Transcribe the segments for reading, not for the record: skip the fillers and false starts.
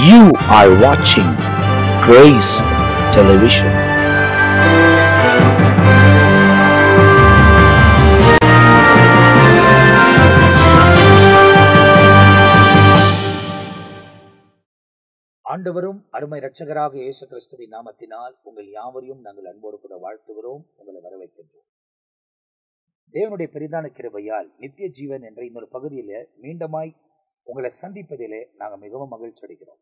You are watching Grace Television. ஆண்டவரும் அருமை இரட்சகராக இயேசு கிறிஸ்துவின் நாமத்தினால் உங்கள் யாவரையும் நாங்கள் அன்போடு கூட வாழ்த்துகிறோம், உங்களை வரவேற்கின்றோம். தேவனுடைய பெரிதான கிருபையால் நித்திய ஜீவன் என்ற இன்னொரு பகுதியில் மீண்டுமாய் உங்களை சந்திப்பதிலே நாங்கள் மிகவும் மகிழ்ச்சி அடைகிறோம்.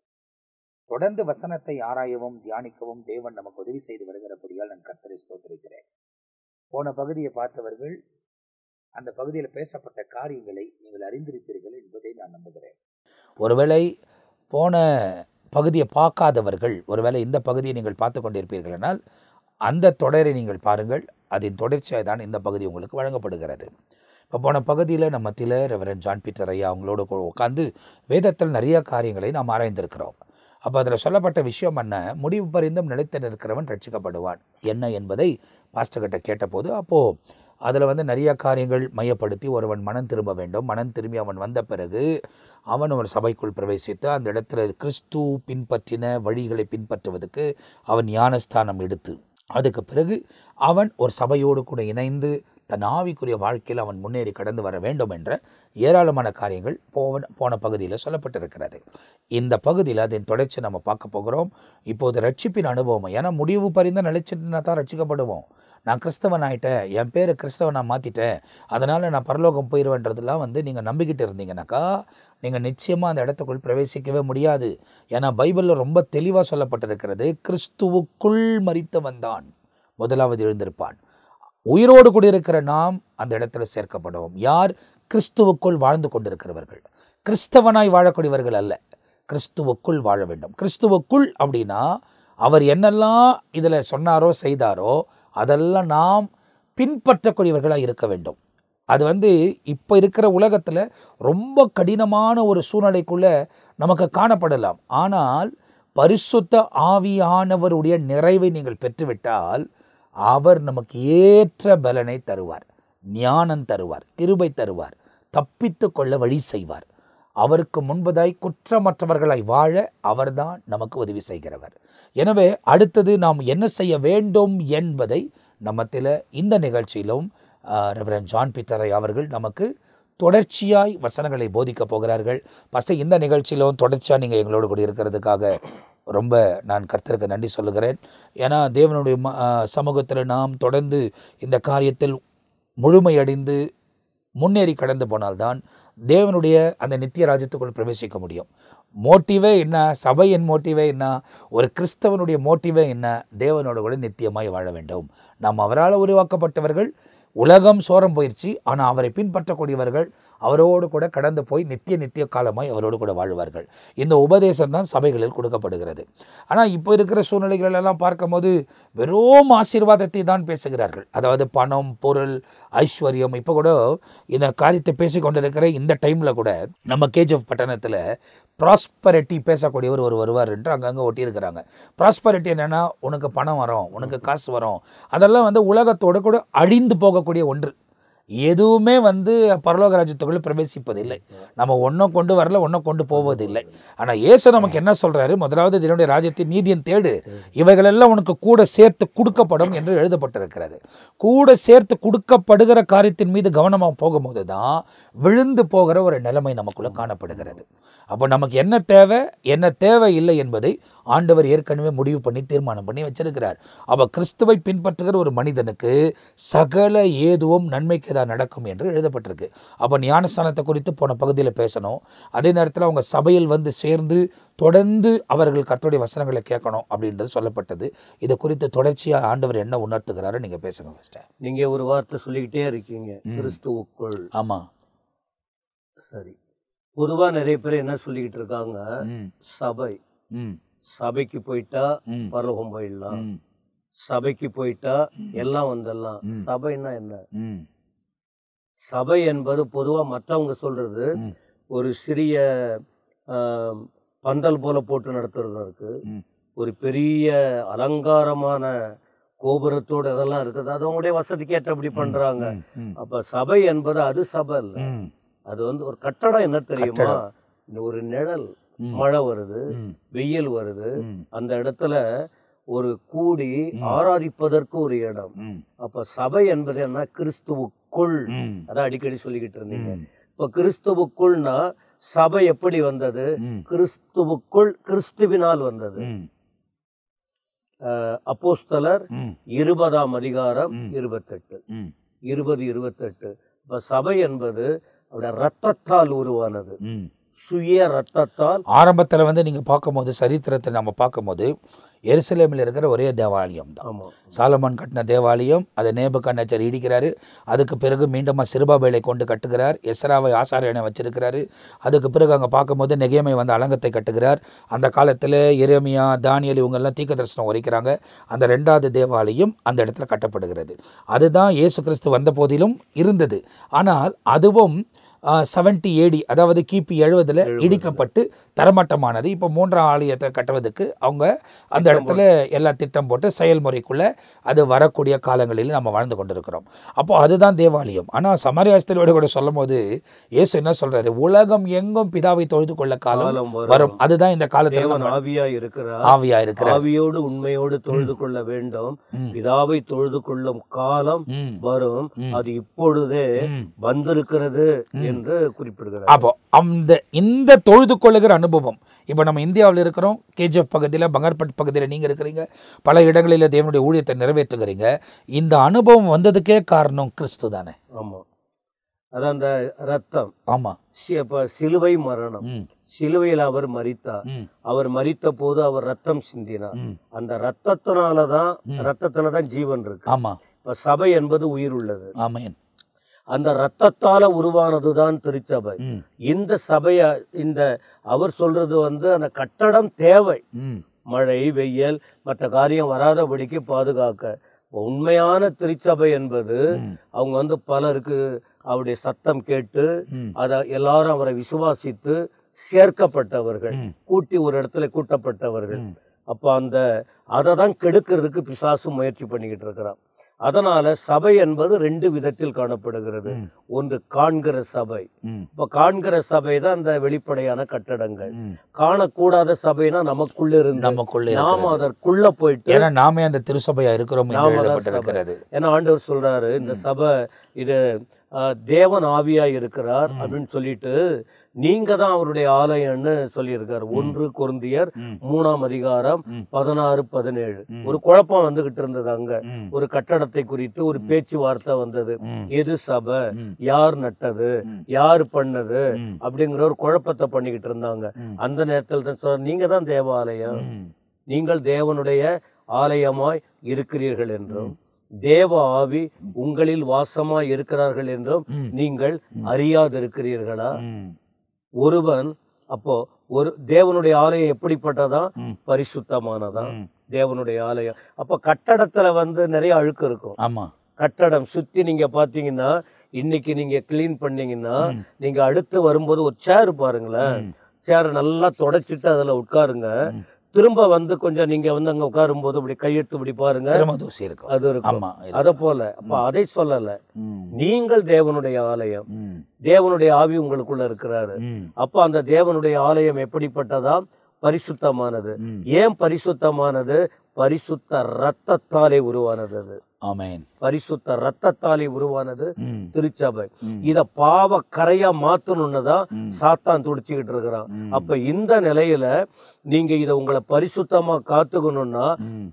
தொடர்ந்து வசனத்தை ஆராயவும் தியானிக்கவும் தேவன் நமக்கு உதவி செய்து வருகிறபடியால் நான் கர்த்தரை ஸ்தோத்திரிக்கிறேன். போன பகுதியை பார்த்தவர்கள் அந்த பகுதியில் பேசப்பட்ட காரியங்களை நீங்கள் அறிந்திருப்பீர்கள் என்பதை நான் நம்புகிறேன். ஒருவேளை போன பகுதியை பார்க்காதவர்கள் ஒருவேளை இந்த பகுதியை நீங்கள் பார்த்து கொண்டிருப்பீர்கள் என்றால் அந்த தொடரை நீங்கள் பாருங்கள். அதன் தொடர்ச்சியாக தான் இந்த பகுதி உங்களுக்கு வழங்கப்படுகிறது. இப்போ போன பகுதியில் நம்ம மத்தியில் ரெவரண்ட் ஜான் பீட்டர் ஐயா அவங்களோட உட்காந்து வேதத்தில் நிறைய காரியங்களை நாம் ஆராய்ந்திருக்கிறோம். அப்போ அதில் சொல்லப்பட்ட விஷயம் என்ன, முடிவு பரிந்தும் நிலைத்து நிற்கிறவன் ரட்சிக்கப்படுவான் என்ன என்பதை பாஸ்டர்கிட்ட கேட்டபோது அப்போது அதில் நிறைய காரியங்கள் மையப்படுத்தி ஒருவன் மனம் திரும்ப வேண்டும். மனம் திரும்பி அவன் வந்த பிறகு அவன் ஒரு சபைக்குள் பிரவேசித்து அந்த இடத்துல கிறிஸ்து பின்பற்றின வழிகளை பின்பற்றுவதற்கு அவன் ஞானஸ்தானம் எடுத்து அதுக்கு பிறகு அவன் ஒரு சபையோடு கூட இணைந்து தன் ஆவிக்குரிய வாழ்க்கையில் அவன் முன்னேறி கடந்து வர வேண்டும் என்ற ஏராளமான காரியங்கள் போன பகுதியில் சொல்லப்பட்டிருக்கிறது. இந்த பகுதியில் அதன் தொடர்ச்சி நம்ம பார்க்க போகிறோம். இப்போது ரட்சிப்பின் அனுபவம், ஏன்னா முடிவு பரிந்து நிலைச்சிட்டுனா தான் ரட்சிக்கப்படுவோம். நான் கிறிஸ்தவன் ஆகிட்டேன், என் பேரை கிறிஸ்தவன் நான் மாற்றிட்டேன், அதனால் நான் பரலோகம் போயிடுவேன்றதெல்லாம் நீங்கள் நம்பிக்கிட்டு இருந்தீங்கன்னாக்கா நீங்கள் நிச்சயமாக அந்த இடத்துக்குள் பிரவேசிக்கவே முடியாது. ஏன்னா பைபிளில் ரொம்ப தெளிவாக சொல்லப்பட்டிருக்கிறது, கிறிஸ்துவுக்குள் மரித்தவன் தான் முதலாவது எழுந்திருப்பான். உயிரோடு கூடியிருக்கிற நாம் அந்த இடத்துல சேர்க்கப்படுவோம். யார்? கிறிஸ்துவுக்குள் வாழ்ந்து கொண்டிருக்கிறவர்கள். கிறிஸ்தவனாய் வாழக்கூடியவர்கள் அல்ல, கிறிஸ்துவுக்குள் வாழ வேண்டும். கிறிஸ்துவுக்குள் அப்படின்னா அவர் என்னெல்லாம் இதில் சொன்னாரோ செய்தாரோ அதெல்லாம் நாம் பின்பற்றக்கூடியவர்களாக இருக்க வேண்டும். அது இப்போ இருக்கிற உலகத்தில் ரொம்ப கடினமான ஒரு சூழ்நிலைக்குள்ளே நமக்கு காணப்படலாம். ஆனால் பரிசுத்த ஆவியானவருடைய நிறைவை நீங்கள் பெற்றுவிட்டால் அவர் நமக்கு ஏற்ற பலனை தருவார், ஞானம் தருவார், கிருபை தருவார், தப்பித்து கொள்ள வழி செய்வார். அவருக்கு முன்பதாய் குற்றமற்றவர்களாய் வாழ அவர்தான் நமக்கு உதவி செய்கிறவர். எனவே அடுத்தது நாம் என்ன செய்ய வேண்டும் என்பதை நம்மத்தில் இந்த நிகழ்ச்சியிலும் ரெவரண்ட் ஜான் பீட்டர் அவர்கள் நமக்கு தொடர்ச்சியாய் வசனங்களை போதிக்க போகிறார்கள். ஃபஸ்ட்டு இந்த நிகழ்ச்சியிலும் தொடர்ச்சியாக நீங்கள் எங்களோடு கூட இருக்கிறதுக்காக ரொம்ப நான் கர்த்தருக்கு நன்றி சொல்லுகிறேன். ஏன்னா தேவனுடைய சமூகத்தில் நாம் தொடர்ந்து இந்த காரியத்தில் முழுமையடைந்து முன்னேறி கடந்து போனால்தான் தேவனுடைய அந்த நித்திய ராஜ்யத்துக்குள் பிரவேசிக்க முடியும். மோட்டிவே என்ன, சபையின் மோட்டிவே என்ன, ஒரு கிறிஸ்தவனுடைய மோட்டிவே என்ன, தேவனோட கூட நித்தியமாய் வாழ வேண்டும். நாம் அவரால் உருவாக்கப்பட்டவர்கள். உலகம் சோரம் போயிடுச்சு, ஆனால் அவரை பின்பற்றக்கூடியவர்கள் அவரோடு கூட கடந்து போய் நித்திய காலமாய் அவரோடு கூட வாழ்வார்கள். இந்த உபதேசம் தான் சபைகளில் கொடுக்கப்படுகிறது. ஆனால் இப்போ இருக்கிற சூழ்நிலைகளெல்லாம் பார்க்கும்போது வெறும் ஆசீர்வாதத்தை தான் பேசுகிறார்கள். அதாவது பணம், பொருள், ஐஸ்வர்யம். இப்போ கூட இந்த காரியத்தை பேசிக்கொண்டிருக்கிற இந்த டைமில் கூட நம்ம கேஜிஎஃப் பட்டணத்தில் ப்ராஸ்பரிட்டி பேசக்கூடியவர் வருவார் என்று அங்கங்கே ஒட்டியிருக்கிறாங்க. ப்ராஸ்பரிட்டி என்னென்னா, உனக்கு பணம் வரும், உனக்கு காசு வரும், அதெல்லாம் உலகத்தோடு கூட அழிந்து போகக்கூடிய ஒன்று. எதுவுமே பரலோக ராஜ்யத்துக்குள்ள பிரவேசிப்பதில்லை. நம்ம ஒன்றும் கொண்டு வரல, ஒன்றும் கொண்டு போவதில்லை. ஆனால் இயேசு நமக்கு என்ன சொல்கிறாரு, முதலாவது தேவனுடைய ராஜ்யத்தின் நீதியின் தேடு, இவைகளெல்லாம் உனக்கு கூட சேர்த்து கொடுக்கப்படும் என்று எழுதப்பட்டிருக்கிறது. கூட சேர்த்து கொடுக்கப்படுகிற காரியத்தின் மீது கவனமாக போகும்போது தான் விழுந்து போகிற ஒரு நிலைமை நமக்குள்ளே காணப்படுகிறது. அப்போ நமக்கு என்ன தேவை, என்ன தேவை இல்லை என்பதை ஆண்டவர் ஏற்கனவே முடிவு பண்ணி தீர்மானம் பண்ணி வச்சிருக்கிறார். அப்போ கிறிஸ்துவை பின்பற்றுகிற ஒரு மனிதனுக்கு சகல ஏதுவும் நன்மைக்கு தான் நடக்கும் என்று எழுதப்பட்டிருக்கு. அப்போ ஞானஸ்தானத்தை குறித்து போன பகுதியில் பேசணும். அதே நேரத்தில் அவங்க சபையில் சேர்ந்து தொடர்ந்து அவர்கள் கர்த்தருடைய வசனங்களை கேட்கணும் அப்படின்றது சொல்லப்பட்டது. இதை குறித்து தொடர்ச்சியாக ஆண்டவர் என்ன உணர்த்துகிறாரு, நீங்கள் பேசுங்க. ஃபர்ஸ்ட் நீங்கள் ஒரு வார்த்தை சொல்லிக்கிட்டே இருக்கீங்க, கிறிஸ்துவுக்குள். ஆமாம், சரி. பொதுவாக நிறைய பேர் என்ன சொல்லிக்கிட்டு இருக்காங்க, சபை, சபைக்கு போயிட்டா பரலோகம் போயிடலாம், சபைக்கு போயிட்டா எல்லாம் வந்துடலாம். சபைன்னா என்ன? சபை என்பது பொதுவாக மற்றவங்க சொல்றது ஒரு சிறிய பந்தல் போல போட்டு நடத்துறதா இருக்கு, ஒரு பெரிய அலங்காரமான கோபுரத்தோடு இதெல்லாம் இருக்குது, அது அவங்களுடைய வசதிக்கு ஏற்றபடி பண்றாங்க. அப்ப சபை என்பது அது சபை இல்லை, அது ஒரு கட்டடம். என்ன தெரியுமா, ஒரு நிழல். மழை வருது, வெயில் வருது, அந்த இடத்துல ஒரு கூடி ஆராதிப்பதற்கு ஒரு இடம். அப்ப சபை என்பது என்ன? கிறிஸ்துவுக்குள். அதான் அடிக்கடி சொல்லிக்கிட்டு இருந்தீங்க. இப்ப கிறிஸ்துவுக்குள்னா சபை எப்படி வந்தது? கிறிஸ்துவுக்குள், கிறிஸ்துவினால் வந்தது. அப்போஸ்தலர் 20ஆம் அதிகாரம் 28, 20-28. இப்ப சபை என்பது அவருடைய ரத்தத்தால் உருவானது, சுய ரத்தத்தால். ஆரம்பத்தில் வந்து நீங்கள் பார்க்கும்போது, சரித்திரத்தை நம்ம பார்க்கும்போது, எருசலேமில் இருக்கிற ஒரே தேவாலயம் தான். சாலமோன் கட்டின தேவாலயம், அதை நேபுகாத்நேச்சர் இடிக்கிறாரு. அதுக்கு பிறகு மீண்டும் சிறுபாபேலை கொண்டு கட்டுகிறார். எஸ்ராவை ஆசாரியனை வச்சிருக்கிறாரு. அதுக்கு பிறகு அங்கே பார்க்கும்போது நெகேமை வந்து அலங்கத்தை கட்டுகிறார். அந்த காலத்தில் எரேமியா, தானியேல் இவங்கெல்லாம் தீர்க்க தரிசனம் உரைக்கிறாங்க. அந்த 2வது தேவாலயம் அந்த இடத்துல கட்டப்படுகிறது. அதுதான் இயேசு கிறிஸ்து வந்த போதிலும் இருந்தது. ஆனால் அதுவும் 70 AD, அதாவது கிபி 70 இடிக்கப்பட்டு தரமட்டமானது. இப்போ 3ஆம் ஆலயத்தை கட்டுவதற்கு அவங்க அந்த இடத்துல எல்லா திட்டம் போட்டு செயல்முறைக்குள்ள அது வரக்கூடிய காலங்களில் நம்ம வாழ்ந்து கொண்டிருக்கிறோம். அப்போ அதுதான் தேவாலயம். ஆனால் சமாரியாஸ்திரியோட கூட சொல்லும் போது இயேசு என்ன சொல்றாரு? உலகம் எங்கும் பிதாவை தொழுது கொள்ள காலம் வரும். அதுதான் இந்த காலத்தில் ஆவியா இருக்கிறார். ஆவியோடு உண்மையோடு தொழுது கொள்ள வேண்டும். பிதாவை தொழுது கொள்ளும் காலம் வரும். அது இப்பொழுதே வந்திருக்கிறது என்று குறிப்பிடுகிறார். அப்போ இந்த தொழுது கொள்ளுகிற அனுபவம், இப்போ நம்ம இந்தியாவில் இருக்கிறோம், கேஜிஎஃப் பகுதியில், பங்கர்பட் பகுதியில் நீங்கள் இருக்கிறீங்க, பல இடங்களில் தேவனுடைய ஊழியத்தை நிறைவேற்றுகிறீங்க. இந்த அனுபவம் வந்ததுக்கே காரணம் கிறிஸ்து தானே? ஆமாம், அதான் அந்த ரத்தம். ஆமாம், சிலுவை மரணம். சிலுவையில் அவர் மரித்தார். அவர் மரித்த போது அவர் ரத்தம் சிந்தினார். அந்த ரத்தத்தினாலதான் ஜீவன் இருக்கு. ஆமா, இப்ப சபை என்பது உயிர் உள்ளது. ஆமென். அந்த ரத்தத்தால உருவானதுதான் திருச்சபை. இந்த சபைய அவர் சொல்றது வந்து அந்த கட்டடம் தேவை, மழை வெயில் மற்ற காரியம் வராதபடிக்கு பாதுகாக்க. உண்மையான திருச்சபை என்பது அவங்க வந்து பலருக்கு அவருடைய சத்தம் கேட்டு எல்லாரும் அவரை விசுவாசித்து சேர்க்கப்பட்டவர்கள், கூட்டி ஒரு இடத்துல கூட்டப்பட்டவர்கள். அப்ப அதை தான் கெடுக்கிறதுக்கு பிசாசு முயற்சி பண்ணிக்கிட்டு இருக்கிறான். அதனால சபை என்பது 2 விதத்தில் காணப்படுகிறது. ஒன்று காண்கிற சபை. இப்ப காண்கிற சபை தான் அந்த வெளிப்படையான கட்டடங்கள். காணக்கூடாத சபைனா நமக்குள்ள இருந்து நாம அதற்குள்ள போயிட்டு, ஏன்னா நாமே அந்த திருச்சபையா இருக்கிறோம். ஏன்னா ஆண்டவர் சொல்றாரு, இந்த சபை இது தேவன் ஆவியா இருக்கிறார் அப்படின்னு சொல்லிட்டு நீங்க தான் அவருடைய ஆலயம்னு சொல்லியிருக்காரு. 1 கொரிந்தியர் 3ஆம் அதிகாரம் 16-17. ஒரு குழப்பம் வந்துகிட்டு இருந்தது அங்க. ஒரு கட்டடத்தை குறித்து ஒரு பேச்சுவார்த்தை வந்தது. எது சபை, யார் நட்டது, யார் பண்ணது அப்படிங்கிற ஒரு குழப்பத்தை பண்ணிக்கிட்டு இருந்தாங்க. அந்த நேரத்தில் தான் சொல்ற, நீங்க தான் தேவாலயம், நீங்கள் தேவனுடைய ஆலயமாய் இருக்கிறீர்கள் என்றும் தேவ ஆவி உங்களில் வாசமாய் இருக்கிறார்கள் என்றும் நீங்கள் அறியாதிருக்கிறீர்களா? ஒருவன் அப்போ தேவனுடைய ஆலயம் எப்படிப்பட்டதா? பரிசுத்தமானதா தேவனுடைய ஆலயம். அப்ப கட்டடத்துல வந்து நிறைய அழுக்கு இருக்கும். ஆமா, கட்டடம் சுத்தி நீங்க பாத்தீங்கன்னா, இன்னைக்கு நீங்க கிளீன் பண்ணீங்கன்னா, நீங்க அடுத்து வரும்போது ஒரு சேர் பாருங்களேன், சேர் நல்லா தொடச்சிட்டு அதுல உட்காருங்க. திரும்ப வந்து கொஞ்சம் நீங்க வந்து அங்க உட்காரும் போது அப்படி கையெடுத்து இப்படி பாருங்க, அது இருக்கும். அத போல அப்ப அதை சொல்லல, நீங்கள் தேவனுடைய ஆலயம், தேவனுடைய ஆவி உங்களுக்குள்ள இருக்கிறாரு. அப்ப அந்த தேவனுடைய ஆலயம் எப்படிப்பட்டதா? பரிசுத்தமானது. ஏன் பரிசுத்தமானது? பரிசுத்த ரத்தத்தாலே உருவானது. அது ஆமென். பரிசுத்த ரத்தத்தாலே உருவானது திருச்சபை. இத பாவ கரையா மாத்தணும்னுதான் சாத்தான் துடிச்சுக்கிட்டு இருக்கிறான். அப்ப இந்த நிலையில நீங்க இத உங்களை பரிசுத்தமா காத்துக்கணும்னா,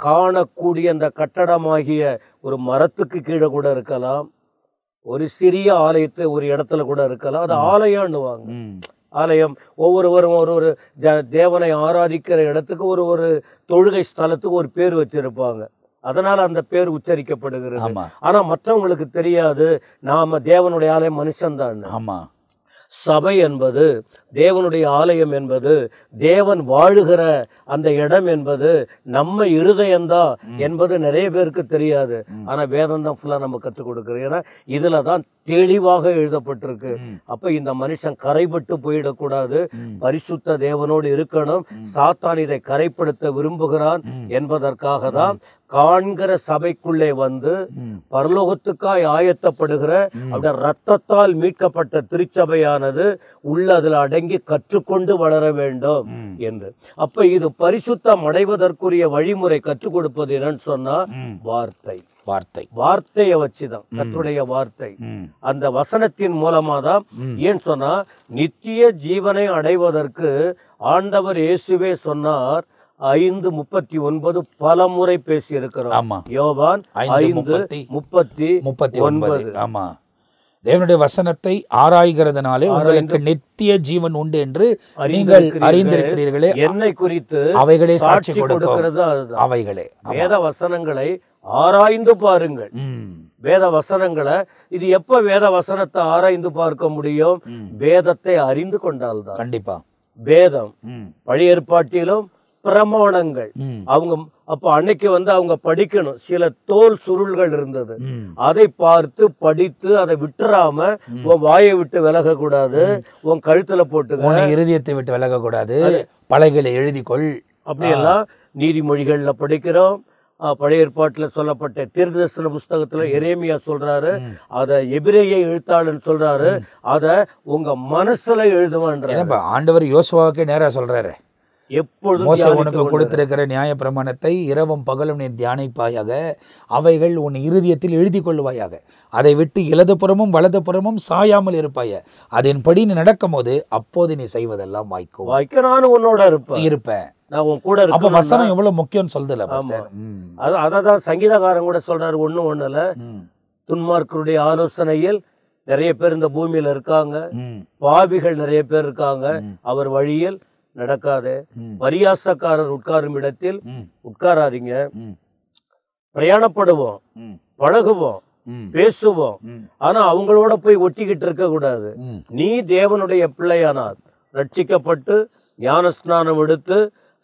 காணக்கூடிய அந்த கட்டடமாகிய ஒரு மரத்துக்கு கீழே கூட இருக்கலாம், ஒரு சிறிய ஆலயத்தை ஒரு இடத்துல கூட இருக்கலாம். அது ஆலயம்னுவாங்க. ஆலயம் ஒவ்வொருவரும் ஒரு தேவனை ஆராதிக்கிற இடத்துக்கு ஒரு தொழுகை ஸ்தலத்துக்கு ஒரு பேர் வச்சிருப்பாங்க. அதனால அந்த பேர் உச்சரிக்கப்படுகிறது. ஆனா மற்றவங்களுக்கு தெரியாது நாம தேவனுடைய ஆலயம் மனுஷன்தான். ஆமா, சபை என்பது தேவனுடைய ஆலயம் என்பது தேவன் வாழுகிற அந்த இடம் என்பது நம்ம இருதயம்தான் என்பது நிறைய பேருக்கு தெரியாது. ஆனா வேதம் தான் ஃபுல்லா நம்ம கற்றுக் கொடுக்குறோம். ஏன்னா இதுல தான் தெளிவாக எழுதப்பட்டிருக்கு. அப்ப இந்த மனுஷன் கரைபட்டு போயிடக்கூடாது, பரிசுத்த தேவனோடு இருக்கணும். சாத்தான் இதை கரைப்படுத்த விரும்புகிறான் என்பதற்காக தான் காண்கிற சபைக்குள்ளே வந்து பரலோகத்துக்காய் ஆயத்தப்படுகிற அந்த ரத்தத்தால் மீட்கப்பட்ட திருச்சபையானது உள்ள அதுல அடங்கி கற்றுக்கொண்டு வளர வேண்டும் என்று. அப்ப இது பரிசுத்தம் அடைவதற்குரிய வழிமுறை கற்றுக் கொடுப்பது என்னன்னு சொன்னா வார்த்தையை வச்சுதான், கர்த்தருடைய வார்த்தை. அந்த வசனத்தின் மூலமா தான். ஏன் சொன்னா நித்திய ஜீவனை அடைவதற்கு ஆண்டவர் இயேசுவே சொன்னார். 5:39 பல முறை பேசி இருக்கிறோம். யோவான் 5:39. ஆமா, தேவனுடைய வசனத்தை ஆராய்கிறதுனாலே உங்களுக்கு நித்திய ஜீவன் உண்டு என்று நீங்கள் அறிந்திருக்கிறீர்களே. என்னை குறித்து அவைகளே சாட்சி கொடுக்கிறது. அவைகளே வேத வசனங்களை ஆராய்ந்து பாருங்கள். வேத வசனங்களை, இது எப்ப வேத வசனத்தை ஆராய்ந்து பார்க்க முடியும்? வேதத்தை அறிந்து கொண்டால்தான். கண்டிப்பா. வேதம் பழைய ஏற்பாட்டிலும் பிரமாணங்கள் அவங்க அப்ப அன்னைக்கு வந்து அவங்க படிக்கணும். சில தோல் சுருள்கள் இருந்தது, அதை பார்த்து படித்து அதை விட்டுறாம உன் வாயை விட்டு விலக கூடாது, உன் கழுத்துல போட்டு இருதயத்தை விட்டு விலக கூடாது, பலகைகளை எழுதிக்கொள். அப்படியெல்லாம் நீதிமொழிகள்ல படிக்கிறோம். பழைய ஏற்பாட்டுல சொல்லப்பட்ட தீர்க்கதரிசன புஸ்தகத்துல எரேமியா சொல்றாரு, அத எபிரேய எழுத்தாளன் சொல்றாரு, அத உங்க மனசுல எழுதுவான்ற. ஆண்டவர் யோசுவாவுக்கே நேரா சொல்றாரு, எப்பொழுதும் மோசே உனக்கு கொடுத்திருக்கிற நியாய பிரமாணத்தை இரவும் பகலும் நீ தியானிப்பாயாக, அவைகள் உன் இருதயத்தில் எழுதி கொள்ளுவாயாக, அதை விட்டு இடதுபுறமும் வலதுபுறமும் சாயாமல் இருப்பாய, அதன்படி நீ நடக்கும் போது அப்போது நீ செய்வதெல்லாம் வாய்க்க நானும் உன்னோட இருப்பேன். நான் உன் கூட இருப்பேன். அப்ப வசனம் எவ்வளவு முக்கியம் சொல்லுதுல. அதான் சங்கீதக்காரன் கூட சொல்றாரு, ஒண்ணுல துன்மார்க்கருடைய ஆலோசனையில் நிறைய பேர் இந்த பூமியில இருக்காங்க, பாவிகள் நிறைய பேர் இருக்காங்க, அவர் வழியில் நடக்காது, பரியாசக்காரர் உட்காரும் இடத்தில் உட்காராதீங்க. பிரயாணப்படுவோம், பழகுவோம், பேசுவோம், ஆனா அவங்களோட போய் ஒட்டிக்கிட்டு இருக்க கூடாது. நீ தேவனுடைய பிள்ளையானால் ரட்சிக்கப்பட்டு ஞான ஸ்நானம் எடுத்து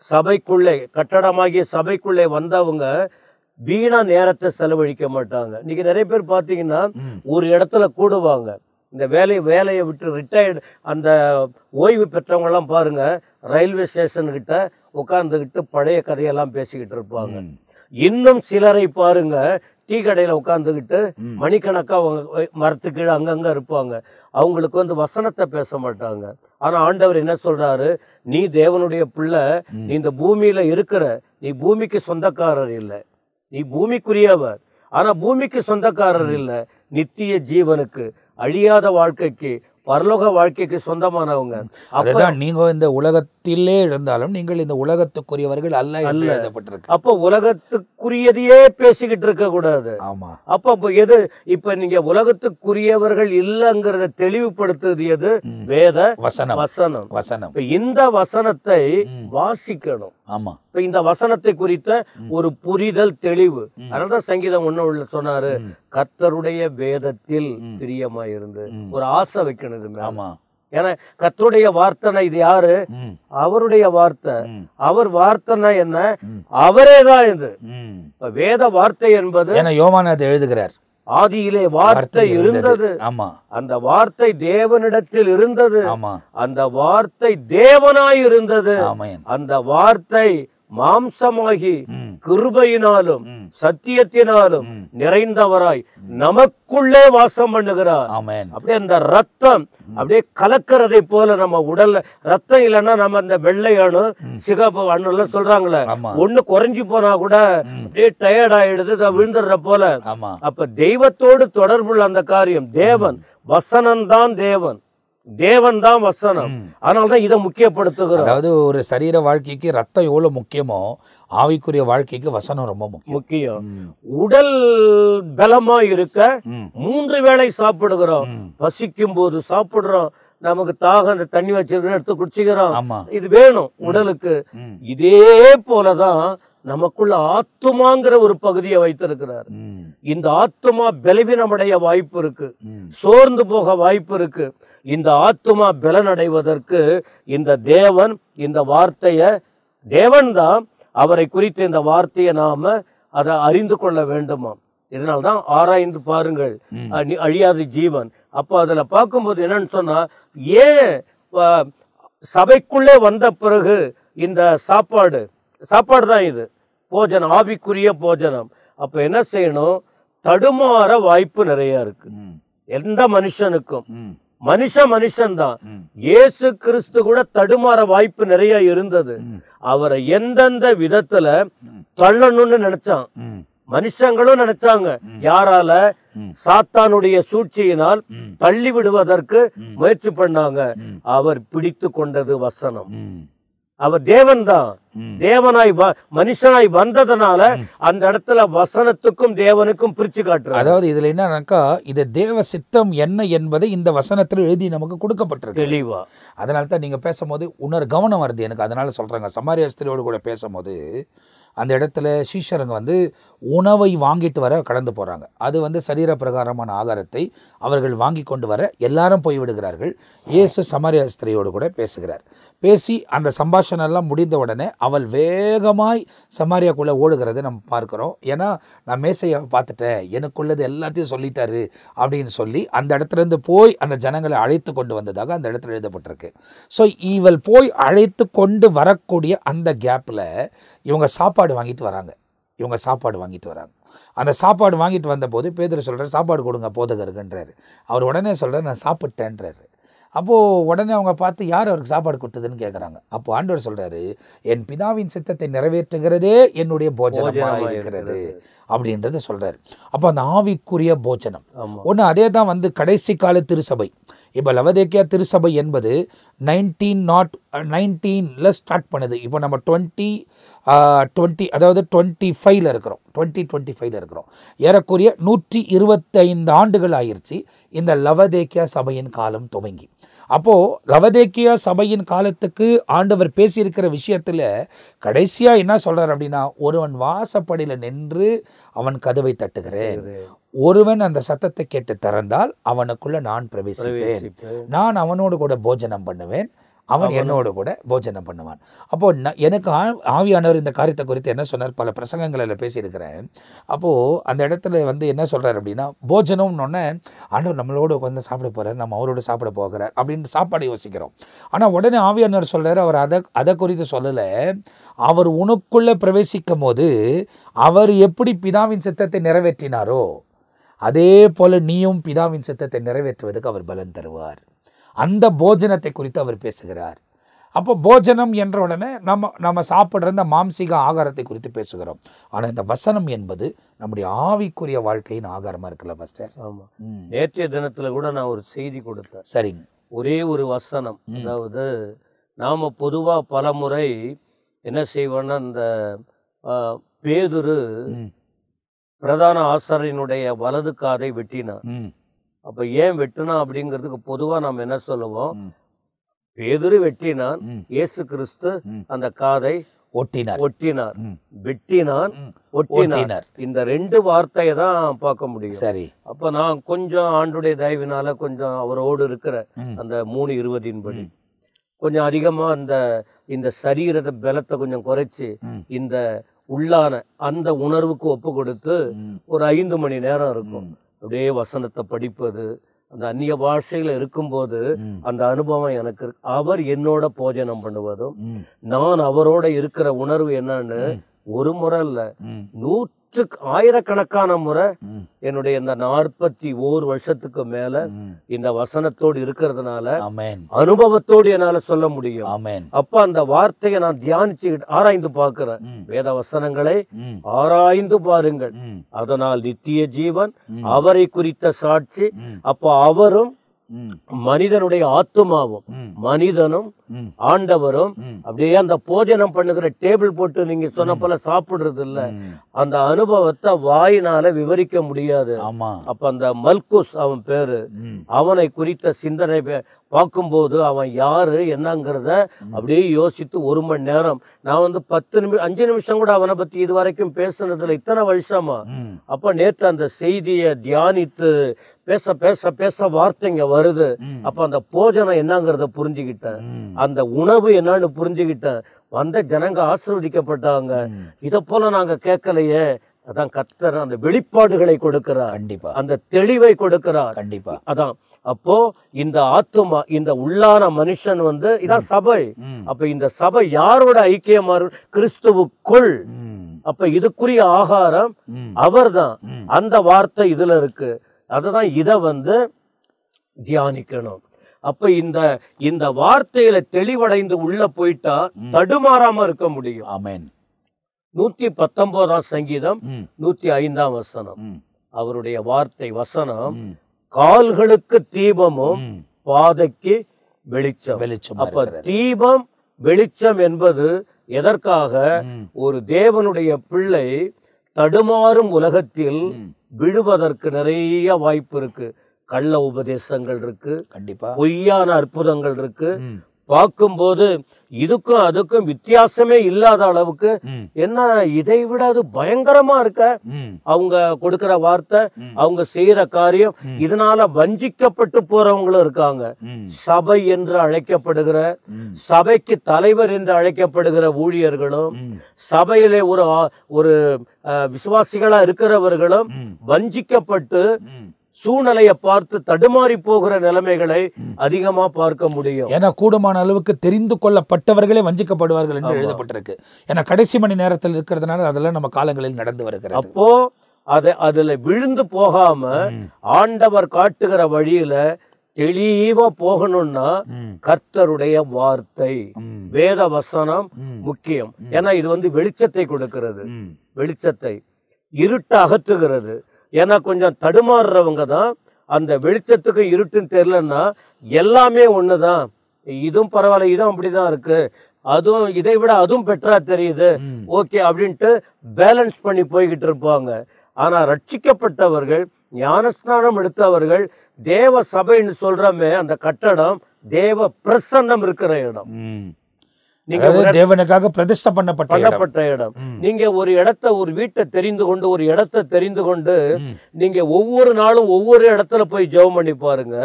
சபைக்குள்ளே, கட்டடமாகிய சபைக்குள்ளே வந்தவங்க வீணா நேரத்தை செலவழிக்க மாட்டாங்க. இன்னைக்கு நிறைய பேர் பாத்தீங்கன்னா ஒரு இடத்துல கூடுவாங்க, இந்த வேலையை விட்டு ரிட்டையர்டு அந்த ஓய்வு பெற்றவங்க எல்லாம் பாருங்க, ரயில்வே ஸ்டேஷன் கிட்ட உட்கார்ந்துகிட்டு பழைய கதையெல்லாம் பேசிக்கிட்டு இருப்பாங்க. இன்னும் சிலரை பாருங்க, டீ கடையில உட்கார்ந்துகிட்டு மணிக்கணக்கா மரத்துக்கு கீழே அங்கங்க இருப்பாங்க. அவங்களுக்கு வந்து வசனத்தை பேச மாட்டாங்க. ஆனா ஆண்டவர் என்ன சொல்றாரு, நீ தேவனுடைய பிள்ளை, நீ இந்த பூமியில இருக்கிற, நீ பூமிக்கு சொந்தக்காரர் இல்லை, நீ பூமிக்குரியவர். ஆனா பூமிக்கு சொந்தக்காரர் இல்லை, நித்திய ஜீவனுக்கு, அழியாத வாழ்க்கைக்கு, பரலோக வாழ்க்கைக்கு சொந்தமானவங்க. அப்பதான் நீங்க இந்த உலகத்திலே இருந்தாலும் நீங்கள் இந்த உலகத்துக்குரியவர்கள் அல்ல எழுதப்பட்டிருக்கு. அப்ப உலகத்துக்குரியதையே பேசிக்கிட்டு இருக்க கூடாது. ஆமா. அப்ப எது இப்ப நீங்க உலகத்துக்குரியவர்கள் இல்லங்கிறத தெளிவுபடுத்துறது எது? வேத வசனம். இந்த வசனத்தை வாசிக்கணும். ஆமா. இந்த வசனத்தை குறித்த ஒரு புரிதல், தெளிவு. அதனாலதான் சங்கீதம் 1 சொன்னாரு, கர்த்தருடைய வேதத்தில் பிரியமாயிருந்து ஒரு ஆசை வைக்கணும். ஆமா. ஏன்னா கர்த்தருடைய வார்த்தை இது யாரு? அவருடைய வார்த்தை. அவர் வார்த்தைனா என்ன? அவரேதான் இது. வேத வார்த்தை என்பது யோவான் அதை எழுதுகிறார், ஆதியிலே வார்த்தை இருந்தது. ஆமா. அந்த வார்த்தை தேவனிடத்தில் இருந்தது. ஆமா. அந்த வார்த்தை தேவனாய் இருந்தது. ஆமென். அந்த வார்த்தை மாம்சமாகி கிருபையினாலும் சத்தியத்தினாலும் நிறைந்தவராய் நமக்குள்ளே வாசம் பண்ணுகிறார். ஆமென். அப்படியே அந்த ரத்தம் அப்படியே கலக்கிறதை போல நம்ம உடல்ல ரத்தம் இல்லைன்னா நம்ம அந்த வெள்ளை அணு, சிகப்பு அணு எல்லாம் சொல்றாங்களே, ஒண்ணு குறைஞ்சு போனா கூட அப்படியே டயர்ட் ஆயிடுது, விழுந்துடுற போல. அப்ப தெய்வத்தோடு தொடர்புள்ள அந்த காரியம், தேவன் வசனம்தான், தேவன் தான் வசனம். அதனால்தான் இதை முக்கியப்படுத்துகிறோம். அதாவது ஒரு சரீர வாழ்க்கைக்கு ரத்தம் எவ்வளவு முக்கியமோ, ஆவிக்குரிய வாழ்க்கைக்கு வசனம் ரொம்ப முக்கியம். உடல் பலமா இருக்க 3 வேளை சாப்பிடுகிறோம். பசிக்கும் போது சாப்பிடுறோம், நமக்கு தாகம் தண்ணி வச்சிருக்க எடுத்து குடிச்சுக்கிறோம். இது வேணும் உடலுக்கு. இதே போலதான் நமக்குள்ள ஆத்துமாங்கிற ஒரு பகுதியை வைத்திருக்கிறார். இந்த ஆத்துமா பலவீனமடைய வாய்ப்பு இருக்கு, சோர்ந்து போக வாய்ப்பு இருக்கு. இந்த ஆத்துமா பலனடைவதற்கு இந்த தேவன், இந்த வார்த்தைய தேவன் தான், அவரை குறித்து இந்த வார்த்தையை நாம அதை அறிந்து கொள்ள வேண்டுமா. இதனால்தான் ஆராய்ந்து பாருங்கள், அழியாத ஜீவன். அப்ப அதுல பார்க்கும்போது என்னன்னு சொன்னா, ஏன் சபைக்குள்ளே வந்த பிறகு இந்த சாப்பாடு தான் இது போஜனம், ஆவிக்குரிய போஜனம். அப்ப என்ன செய்யணும்? தடுமாற வாய்ப்பு நிறைய இருக்கு எந்த மனுஷனுக்கும். மனுஷன்தான். இயேசு கிறிஸ்து கூட தடுமாற வாய்ப்பு நிறைய இருந்தது. அவரை எந்தெந்த விதத்துல தள்ளணும்னு நினைச்சான். மனுஷங்களும் நினைச்சாங்க. யாரால? சாத்தானுடைய சூழ்ச்சியினால் தள்ளி விடுவதற்கு முயற்சி பண்ணாங்க. அவர் பிடித்து கொண்டது வசனம். அவர் தேவன் தான். தேவனாய் மனுஷனாய் வந்ததுனால அந்த இடத்துல வசனத்துக்கும் தேவனுக்கும் பிரிச்சு காட்டுறாரு. அதாவது இதுல என்னன்னாக்கா, இது தேவ சித்தம் என்ன என்பதை இந்த வசனத்துல எழுதி நமக்கு கொடுக்கப்பட்டிருக்கு தெளிவா. அதனால தான் நீங்க பேசும்போது இன்னொரு கவனம் வருது எனக்கு. அதனால சொல்றாங்க, சமாரிய ஸ்திரியோடு கூட பேசும்போது அந்த இடத்துல சீஷருங்க உணவை வாங்கிட்டு வர கடந்து போகிறாங்க. அது சரீர பிரகாரமான ஆகாரத்தை அவர்கள் வாங்கி கொண்டு வர எல்லாரும் போய்விடுகிறார்கள். இயேசு சமாரிய ஸ்திரியோடு கூட பேசுகிறார். பேசி அந்த சம்பாஷணெல்லாம் முடிந்த உடனே அவள் வேகமாய் சமாரியாக்குள்ளே ஓடுகிறத நம்ம பார்க்குறோம். ஏன்னா நான் மேசையை பார்த்துட்டேன், எனக்குள்ளது எல்லாத்தையும் சொல்லிட்டாரு அப்படின்னு சொல்லி அந்த இடத்துலேருந்து போய் அந்த ஜனங்களை அழைத்து கொண்டு வந்ததாக அந்த இடத்துல எழுதப்பட்டிருக்கு. ஸோ இவள் போய் அழைத்து கொண்டு வரக்கூடிய அந்த கேப்பில் இவங்க சாப்பாடு வாங்கிட்டு வராங்க. அந்த சாப்பாடு வாங்கிட்டு வந்தபோது பேதுரு சொல்கிறார், சாப்பாடு கொடுங்க போதகருக்குன்றாரு. அவர் உடனே சொல்கிறார், நான் சாப்பிட்டேன்றாரு. அப்போது உடனே அவங்க பார்த்து யார் அவருக்கு சாப்பாடு கொடுத்ததுன்னு கேட்குறாங்க. அப்போ ஆண்டவர் சொல்கிறாரு, என் பிதாவின் சித்தத்தை நிறைவேற்றுகிறதே என்னுடைய போஜனமாக இருக்கிறது அப்படின்றத சொல்கிறார். அப்போ அந்த ஆவிக்குரிய போஜனம் ஒன்று. அதே தான் கடைசி கால திருசபை. இப்போ லவதேக்கியா திருசபை என்பது 1919 ஸ்டார்ட் பண்ணுது. இப்போ நம்ம 2020 அதாவது 25 இருக்கிறோம். 2025 இருக்கிறோம். ஏறக்குறைய 125 ஆண்டுகள் ஆயிடுச்சு இந்த லவதேக்கியா சபையின் காலம் துவங்கி. அப்போது லவதேக்கியா சபையின் காலத்துக்கு ஆண்டவர் பேசியிருக்கிற விஷயத்தில் கடைசியாக என்ன சொல்கிறார் அப்படின்னா, ஒருவன் வாசப்படியில் நின்று அவன் கதவை தட்டுகிறேன், ஒருவன் அந்த சத்தத்தை கேட்டு திறந்தால் அவனுக்குள்ள நான் பிரவேசிப்பேன், நான் அவனோடு கூட போஜனம் பண்ணுவேன், அவன் என்னோடு கூட போஜனம் பண்ணுவான். அப்போது எனக்கு ஆவியானவர் இந்த காரியத்தை குறித்து என்ன சொன்னார், பல பிரசங்கங்களில் பேசியிருக்கிறேன். அப்போது அந்த இடத்துல என்ன சொல்கிறார் அப்படின்னா, போஜனம்னு ஆண்டவர் நம்மளோட உட்காந்து சாப்பிட போகிறார், நம்ம அவரோட சாப்பிட போகிறார் அப்படின்னு சாப்பாடு யோசிக்கிறோம். ஆனால் உடனே ஆவியானவர் சொல்கிறார், அவர் அதை குறித்து சொல்லலை. அவர் உனக்குள்ளே பிரவேசிக்கும் போது அவர் எப்படி பிதாவின் சித்தத்தை நிறைவேற்றினாரோ அதே போல் நீயும் பிதாவின் சித்தத்தை நிறைவேற்றுவதற்கு அவர் பலன் தருவார். அந்த போஜனத்தை குறித்து அவர் பேசுகிறார். அப்போ போஜனம் என்ற உடனே நம்ம சாப்பிட்ற இந்த மாம்சீக ஆகாரத்தை குறித்து பேசுகிறோம். ஆனால் இந்த வசனம் என்பது நம்முடைய ஆவிக்குரிய வாழ்க்கையின் ஆகாரமாக இருக்குல்ல பாஸ்டர்? ஆமாம். நேற்றைய தினத்தில் கூட நான் ஒரு செய்தி கொடுத்தேன். சரிங்க. ஒரே ஒரு வசனம். அதாவது நாம் பொதுவாக பல முறை என்ன செய்வோன்னா, இந்த பேதுரு பிரதான ஆசாரியனுடைய வலது காதை வெட்டினான். அப்ப ஏன் வெட்டினான் அப்படிங்கிறதுக்கு பொதுவா நாம் என்ன சொல்லுவோம், பேதுரு வெட்டினான், இயேசு கிறிஸ்து அந்த காதை ஒட்டினார், வெட்டினான், ஒட்டினார். இந்த ரெண்டு வார்த்தையை தான் பார்க்க முடியும். சரி. அப்ப நான் கொஞ்சம் ஆண்டுடைய தயவினால கொஞ்சம் அவரோடு இருக்கிற அந்த 3:20 படி கொஞ்சம் அதிகமா இந்த சரீரத்தை பலத்தை கொஞ்சம் குறைச்சு இந்த உள்ளான அந்த உணர்வுக்கு ஒப்பு கொடுத்து ஒரு 5 மணி நேரம் இருக்கும் அப்படியே வசனத்தை படிப்பது. அந்த அந்நிய பாஷையில இருக்கும்போது அந்த அனுபவம் எனக்கு இருக்கு. அவர் என்னோட போஜனம் பண்ணுவதும் நான் அவரோட இருக்கிற உணர்வு என்னன்னு ஒரு முறை இல்ல, ஆயிரக்கணக்கான முறை என்னுடைய இந்த 41 வருஷத்துக்கு மேல இந்த வசனத்தோடு இருக்கிறதுனால அனுபவத்தோடு என்னால சொல்ல முடியும். அப்ப அந்த வார்த்தையை நான் தியானிச்சு ஆராய்ந்து பார்க்கிறேன். வேத வசனங்களை ஆராய்ந்து பாருங்கள், அதனால் நித்திய ஜீவன், அவரை குறித்த சாட்சி. அப்ப அவரும் மனிதனுடைய ஆத்துமாவும் மனிதனும் ஆண்டவரும் அப்படியே அந்த போஜனம் பண்ணுகிற டேபிள் போட்டு நீங்க சொன்ன போல சாப்பிடுறது இல்ல, அந்த அனுபவத்தை வாயினால விவரிக்க முடியாது. அப்ப அந்த மல்குஸ் அவன் பேரு, அவனை குறித்த சிந்தனை பார்க்கும்போது அவன் யாரு என்னங்கிறத அப்படியே யோசித்து 1 மணி நேரம் நான் 5 நிமிஷம் கூட அவனை பத்தி இது வரைக்கும் பேசுனதுல இத்தனை வருஷமா. அப்ப நேற்று அந்த செய்தியை தியானித்து பேச பேச பேச வார்த்தைங்க வருது. அப்ப அந்த போஜனம் என்னங்கிறத புரிஞ்சுக்கிட்டேன், அந்த உணவு என்னன்னு புரிஞ்சுக்கிட்டேன். வந்த ஜனங்க ஆசீர்வதிக்கப்பட்டாங்க. இத போல நாங்க கேட்கலையே. அதான் கர்த்தர் அந்த வெளிப்பாடுகளை கொடுக்கிறார், அந்த தெளிவை கொடுக்கிறார். அதான் அப்போ இந்த ஆத்துமா, இந்த உள்ளான மனுஷன் இதான் சபை. அப்ப இந்த சபை யாரோட ஐக்கியமா? கிறிஸ்துவுக்குள். அப்ப இதுக்குரிய ஆகாரம் அவர்தான். அந்த வார்த்தை இதுல இருக்கு. அதுதான் இத தியானிக்கணும். அப்ப இந்த வார்த்தையில தெளிவடைந்து உள்ள போயிட்டா தடுமாறாம இருக்க முடியும். ஆமென். 119ஆம் சங்கீதம் 105ஆம் வசனம். அவருடைய வார்த்தை வசனம் கால்களுக்கு தீபமும் பாதைக்கு வெளிச்சம். அப்ப தீபம் வெளிச்சம் என்பது எதற்காக? ஒரு தேவனுடைய பிள்ளை தடுமாறும் உலகத்தில் விழுவதற்கு நிறைய வாய்ப்பு இருக்கு. கள்ள உபதேசங்கள் இருக்கு, கண்டிப்பா பொய்யான அற்புதங்கள் இருக்கு. பார்க்கும்போது இதுக்கும் அதுக்கும் வித்தியாசமே இல்லாத அளவுக்கு என்ன இதை விட அது பயங்கரமா இருக்க. அவங்க கொடுக்கிற வார்த்தை, அவங்க செய்யற காரியம், இதனால வஞ்சிக்கப்பட்டு போறவங்களும் இருக்காங்க. சபை என்று அழைக்கப்படுகிற, சபைக்கு தலைவர் என்று அழைக்கப்படுகிற ஊழியர்களும், சபையிலே ஒரு விசுவாசிகளா இருக்கிறவர்களும் வஞ்சிக்கப்பட்டு சூழ்நிலையை பார்த்து தடுமாறி போகிற நிலைமைகளை அதிகமா பார்க்க முடியும். ஏன்னா கூடுமான அளவுக்கு தெரிந்து கொள்ளப்பட்டவர்களே வஞ்சிக்கப்படுவார்கள் என்று எழுதப்பட்டிருக்கு. ஏன்னா கடைசி மணி நேரத்தில் இருக்கிறதுனால அதெல்லாம் நம்ம காலங்களில் நடந்து வருகிறது. அப்போ அதுல விழுந்து போகாம ஆண்டவர் காட்டுகிற வழியில தெளிவா போகணும்னா கர்த்தருடைய வார்த்தை, வேத வசனம் முக்கியம். ஏன்னா இது வெளிச்சத்தை கொடுக்கிறது, வெளிச்சத்தை இருட்டு அகற்றுகிறது. ஏன்னா கொஞ்சம் தடுமாறுறவங்க தான் அந்த வெளிச்சத்துக்கு இருட்டுன்னு தெரியலன்னா எல்லாமே ஒண்ணுதான், இதுவும் பரவாயில்ல, இதுவும் அப்படிதான் இருக்கு, அதுவும் இதை விட அதுவும் பெட்டரா தெரியுது, ஓகே அப்படின்ட்டு பேலன்ஸ் பண்ணி போய்கிட்டு இருப்பாங்க. ஆனா ரட்சிக்கப்பட்டவர்கள், ஞானஸ்நானம் எடுத்தவர்கள், தேவ சபைன்னு சொல்றமே அந்த கட்டடம் தேவ பிரசன்னம் இருக்கிற இடம். நீங்க தேவனுக்காக பிரதிஷ்டை பண்ணப்பட்ட இடம். நீங்க ஒரு இடத்தை, ஒரு வீட்டை தெரிந்து கொண்டு, ஒரு இடத்தை தெரிந்து கொண்டு நீங்க ஒவ்வொரு நாளும் ஒவ்வொரு இடத்துல போய் ஜெபம் பண்ணி பாருங்க.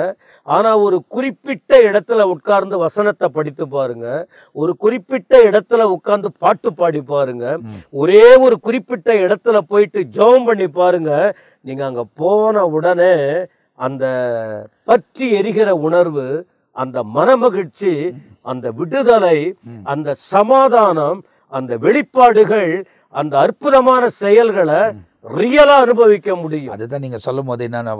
ஆனா ஒரு குறிப்பிட்ட இடத்துல உட்கார்ந்து வசனத்தை படித்து பாருங்க, ஒரு குறிப்பிட்ட இடத்துல உட்கார்ந்து பாட்டு பாடி பாருங்க, ஒரே ஒரு குறிப்பிட்ட இடத்துல போயிட்டு ஜெபம் பண்ணி பாருங்க. நீங்க அங்க போன உடனே அந்த பற்றி எரிகிற உணர்வு, அந்த மனமகிழ்ச்சி, அந்த விடுதலை, அந்த சமாதானம், அந்த வெளிப்பாடுகள், அந்த அற்புதமான செயல்களை ரியலா அனுபவிக்க முடியும். அதுதான் நீங்க சொல்லும் போது என்னன்னா,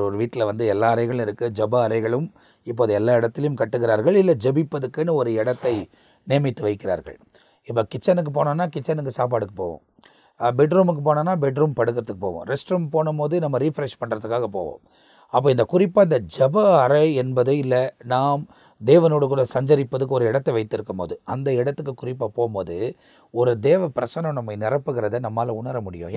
ஒரு வீட்டில் எல்லா அறைகளும் இருக்கு, ஜப அறைகளும் இப்போது எல்லா இடத்துலையும் கட்டுகிறார்கள். இல்லை ஜபிப்பதுக்குன்னு ஒரு இடத்தை நியமித்து வைக்கிறார்கள். இப்போ கிச்சனுக்கு போனோன்னா கிச்சனுக்கு சாப்பாடுக்கு போவோம், பெட்ரூமுக்கு போனோன்னா பெட்ரூம் படுக்கிறதுக்கு போவோம், ரெஸ்ட் ரூம் போகும்போது நம்ம ரீஃப்ரெஷ் பண்ணுறதுக்காக போவோம். அப்போ குறிப்பாக இந்த ஜப அறை என்பது, இல்லை நாம் தேவனோடு கூட சஞ்சரிப்பதுக்கு ஒரு இடத்தை வைத்திருக்கும் போது, அந்த இடத்துக்கு குறிப்பாக போகும்போது ஒரு தேவ பிரசன்னம் நம்மை நிரப்புகிறத நம்மளால் உணர முடியும்.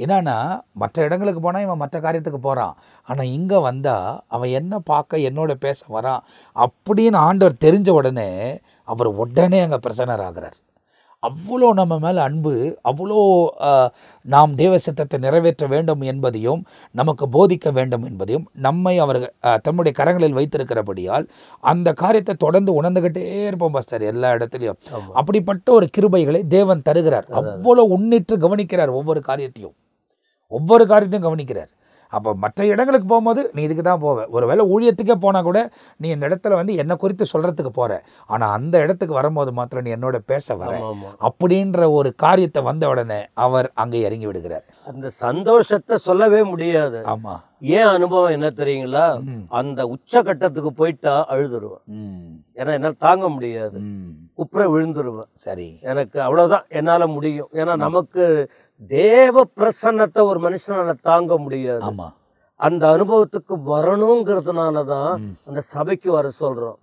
என்னன்னா மற்ற இடங்களுக்கு போனால் இவன் மற்ற காரியத்துக்கு போகிறான், ஆனால் இங்கே வந்தால் அவன் என்ன பார்க்க என்னோட பேச வரான் அப்படின்னு ஆண்டவர் தெரிஞ்ச உடனே அவர் உடனே அங்கே பிரசன்னர் ஆகிறார். அவ்வளோ நம்ம மேலே அன்பு, அவ்வளோ நாம் தேவ சித்தத்தை நிறைவேற்ற வேண்டும் என்பதையும் நமக்கு போதிக்க வேண்டும் என்பதையும் நம்மை அவர் தம்முடைய கரங்களில் வைத்திருக்கிறபடியால் அந்த காரியத்தை தொடர்ந்து உணர்ந்துகிட்டே இருப்போம் பாஸ்டர் எல்லா இடத்துலையும். அப்படிப்பட்ட ஒரு கிருபைகளை தேவன் தருகிறார். அவ்வளோ உன்னிட்டு கவனிக்கிறார், ஒவ்வொரு காரியத்தையும் கவனிக்கிறார். அப்போ மற்ற இடங்களுக்கு போகும்போது நீ இதுக்கு தான் போவ, ஒரு வேளை ஊழியத்துக்கே போனால் கூட நீ இந்த இடத்துல என்னை குறித்து சொல்கிறதுக்கு போகிற, ஆனால் அந்த இடத்துக்கு வரும்போது மாத்திரம் நீ என்னோட பேச வர அப்படின்ற ஒரு காரியத்தை வந்த உடனே அவர் அங்கே இறங்கி விடுகிறார். அந்த சந்தோஷத்தை சொல்லவே முடியாது. ஆமாம். ஏன் அனுபவம் என்ன தெரியுங்களா? அந்த உச்சகட்டத்துக்கு போயிட்டா அழுதுருவேன். ஏன்னா என்னால் தாங்க முடியாது, குப்புற விழுந்துருவேன். சரி, எனக்கு அவ்வளவுதான் என்னால முடியும். ஏன்னா நமக்கு தேவ பிரசன்னத்தை ஒரு மனுஷனால தாங்க முடியாது. அந்த அனுபவத்துக்கு வரணுங்கிறதுனாலதான் அந்த சபைக்கு வர சொல்றோம்.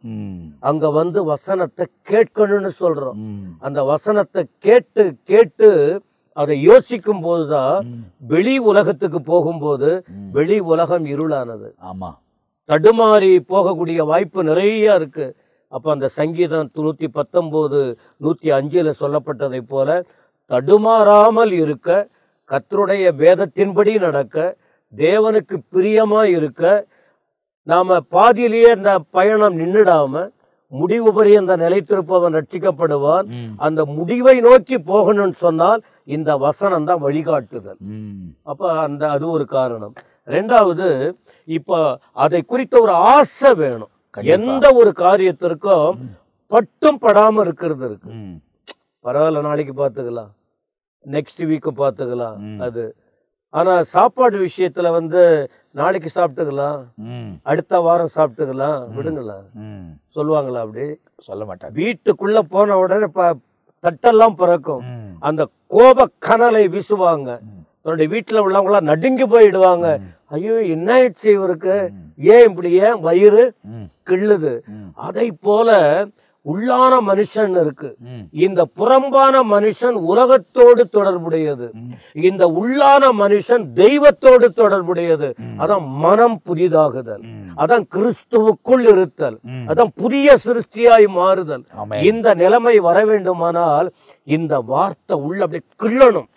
அங்க வசனத்தை கேட்கணும்னு சொல்றோம். அந்த வசனத்தை கேட்டு கேட்டு அதை யோசிக்கும் போதுதான் வெளி உலகத்துக்கு போகும்போது வெளி உலகம் இருளானது. ஆமா, தடுமாறி போகக்கூடிய வாய்ப்பு நிறைய இருக்கு. அப்ப அந்த சங்கீதம் 119 105 சொல்லப்பட்டதை போல தடுமாறாமல் இருக்க, கர்த்தருடைய வேதத்தின்படி நடக்க, தேவனுக்கு பிரியமா இருக்க, நாம பாதியிலேயே அந்த பயணம் நின்றுடாம முடிவு பரியந்த நிலைத்திருப்பவன் ரட்சிக்கப்படுவான். அந்த முடிவை நோக்கி போகணும்னு சொன்னால் இந்த வசனம் தான் வழிகாட்டுதல். அப்ப அது ஒரு காரணம். ரெண்டாவது, இப்ப அதை குறித்த ஒரு ஆசை வேணும். எந்த ஒரு காரியத்திற்கும் பட்டும் படாம இருக்கிறது இருக்கு. பரவாயில்ல, நாளைக்கு பார்த்துக்கலாம், நெக்ஸ்ட் வீக் பார்த்துக்கலாம் அது. ஆனா சாப்பாடு விஷயத்துல வந்து நாளைக்கு சாப்பிட்டுக்கலாம், அடுத்த வாரம் சாப்பிட்டுக்கலாம், விடுங்களா சொல்லுவாங்களா? அப்படி சொல்ல மாட்டாங்க. வீட்டுக்குள்ள போன உடனே தட்டெல்லாம் பிறக்கும், அந்த கோப கனலை வீசுவாங்க, தன்னுடைய வீட்டுல உள்ளவங்களாம் நடுங்கி போயிடுவாங்க. ஐயோ என்ன ஆயிடுச்சு இவருக்கு, ஏன் இப்படி, ஏன் வயிறு கிள்ளுது? அதை போல உள்ளான மனுஷன் இருக்கு. இந்த புறம்பான மனுஷன் உலகத்தோடு தொடர்புடையது, இந்த உள்ளான மனுஷன் தெய்வத்தோடு தொடர்புடையது. அதான் மனம் புதிதாகுதல், அதான் கிறிஸ்துவுக்குள் இருத்தல், அதான் புதிய சிருஷ்டியாய் மாறுதல். இந்த நிலைமை வர வேண்டுமானால் இந்த வார்த்தை உள்ள அப்படி கிள்ளணும்.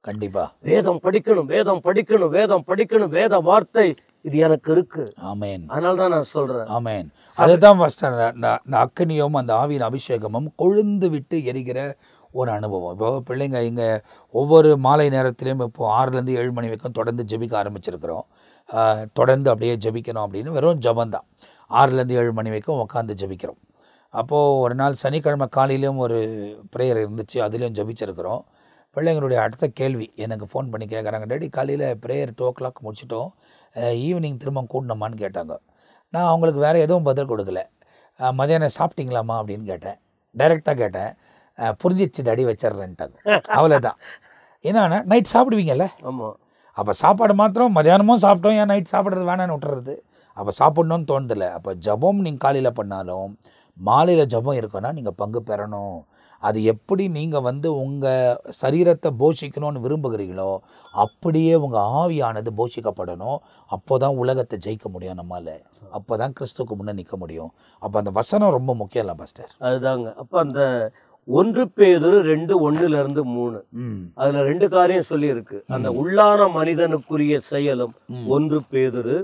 கண்டிப்பா வேதம் படிக்கணும், வேதம் படிக்கணும், வேதம் படிக்கணும், வேத வார்த்தை இது எனக்கு இருக்கு. ஆமென். அதனால தான் நான் சொல்றேன். ஆமென். அதுதான் ஃபர்ஸ்ட் அந்த அக்கினியும் அந்த ஆவியின் அபிஷேகமும் கொழுந்து விட்டு எரிகிற ஒரு அனுபவம். இப்போ பிள்ளைங்க இங்கே ஒவ்வொரு மாலை நேரத்திலையும் இப்போ 6லேருந்து 7 மணி வரைக்கும் தொடர்ந்து ஜெபிக்க ஆரம்பிச்சிருக்கிறோம். தொடர்ந்து அப்படியே ஜெபிக்கணும் அப்படின்னு வெறும் ஜபந்தான். 6லேருந்து 7 மணி வரைக்கும் உட்காந்து ஜெபிக்கிறோம். அப்போது ஒரு நாள் சனிக்கிழமை காலையிலும் ஒரு ப்ரேயர் இருந்துச்சு, அதுலேயும் ஜெபிச்சிருக்கிறோம். பிள்ளைங்களுடைய அடுத்த கேள்வி எனக்கு ஃபோன் பண்ணி கேட்குறாங்க, டேடி காலையில் ப்ரேயர் 2 o'clock முடிச்சிட்டோம், ஈவினிங் திரும்ப கூடணுமான்னு கேட்டாங்க. நான் அவங்களுக்கு வேறு எதுவும் பதில் கொடுக்கல. மதியானம் சாப்பிட்டீங்களாம்மா அப்படின்னு கேட்டேன், டைரெக்டாக கேட்டேன். புரிஞ்சிச்சு டடி வச்சிட்றேன்ட்டாங்க. அவ்வளோதான். என்னன்னா நைட் சாப்பிடுவீங்கல்ல? ஆமாம். அப்போ சாப்பாடு மாத்திரம் மதியானமும் சாப்பிட்டோம், ஏன் நைட் சாப்பிட்றது வேணான்னு விட்டுறது? அப்போ சாப்பிட்ணுன்னு தோணுதில்லை. அப்போ ஜபம் நீங்கள் காலையில் பண்ணாலும் மாலையில் ஜபம் இருக்குன்னா நீங்கள் பங்கு பெறணும். அது எப்படி நீங்கள் வந்து உங்கள் சரீரத்தை போஷிக்கணும்னு விரும்புகிறீங்களோ அப்படியே உங்கள் ஆவியானது போஷிக்கப்படணும். அப்போ தான் உலகத்தை ஜெயிக்க முடியும் நம்மால், அப்போ தான் கிறிஸ்துக்கு முன்னே நிற்க முடியும். அப்போ அந்த வசனம் ரொம்ப முக்கியம் இல்லை பாஸ்டர்? அதுதாங்க. அப்போ அந்த 1 பேதுரு 2:1-3 அதுல 2 காரியம் சொல்லியிருக்கு. அந்த உள்ளான மனிதனுக்குரிய செயலும் 1 பேதுரு